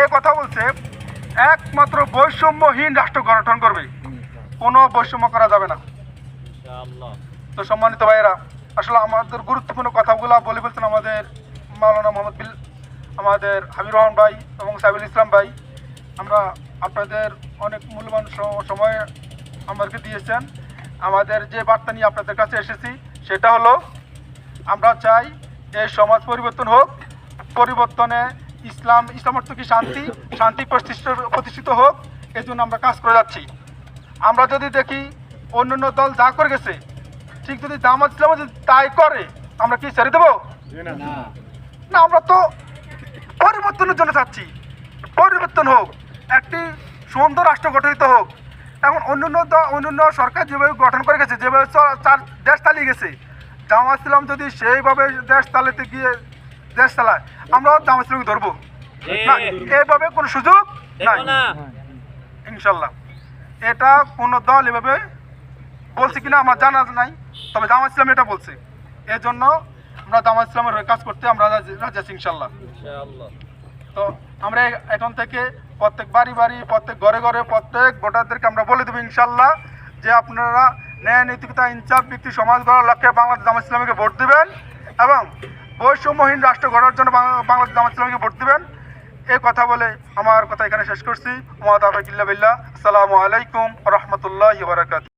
এই কথা বলছে একমাত্র বৈষম্যহীন রাষ্ট্র গঠন করবে, কোনো বৈষম্য করা যাবে না। তো সম্মানিত ভাইয়েরা, আসলে আমাদের গুরুত্বপূর্ণ কথাগুলো বলে বলছেন আমাদের মাওলানা মোহাম্মদ আমাদের হাবিবুর রহমান ভাই এবং সাইফুল ইসলাম ভাই। আমরা আপনাদের অনেক মূল্যবান সময় আমাদেরকে দিয়েছেন। আমাদের যে বার্তা নিয়ে আপনাদের কাছে এসেছি সেটা হলো, আমরা চাই এই সমাজ পরিবর্তন হোক, পরিবর্তনে ইসলাম অর্থ কি শান্তি প্রতিষ্ঠিত হোক, এই জন্য আমরা কাজ করে যাচ্ছি। আমরা যদি দেখি অন্যান্য দল যা করে গেছে, ঠিক যদি জামাত ইসলাম যদি তাই করে, আমরা কি ছেড়ে দেবো? না, আমরা তো পরিবর্তনের জন্য চাচ্ছি। পরিবর্তন হোক, একটি সুন্দর রাষ্ট্র গঠিত হোক। এখন অন্যান্য সরকার যেভাবে গঠন করে গেছে, যেভাবে দেশ চালিয়ে গেছে, জামাত ইসলাম যদি সেইভাবে দেশ চালাতে গিয়ে দেশ চালায়, আমরাও জামাত ইসলামকে ধরবো না, এইভাবে কোনো সুযোগ নাই ইনশাল্লাহ। এটা কোনো দল এভাবে বলছে কিনা আমার জানা নাই, তবে জামাত ইসলাম এটা বলছে। এই জন্য আমরা জামাত ইসলামের হয়ে কাজ করতে আমরা রাজি আছি ইনশাল্লাহ। তো আমরা এখন থেকে প্রত্যেক বাড়ি প্রত্যেক ঘরে প্রত্যেক ভোটারদেরকে আমরা বলে দেবো ইনশাল্লাহ যে আপনারা ন্যায় নৈতিকতা ইনসাফ ভিত্তিক সমাজ গড়ার লক্ষ্যে বাংলাদেশ জামাত ইসলামীকে ভোট দেবেন এবং বৈষম্যহীন রাষ্ট্র গড়ার জন্য বাংলাদেশ জামাত ইসলামীকে ভোট দেবেন। এই কথা বলে আমার কথা এখানে শেষ করছি। আসসালামু আলাইকুম ওয়া রাহমাতুল্লাহি ওয়া বারাকাতুহু।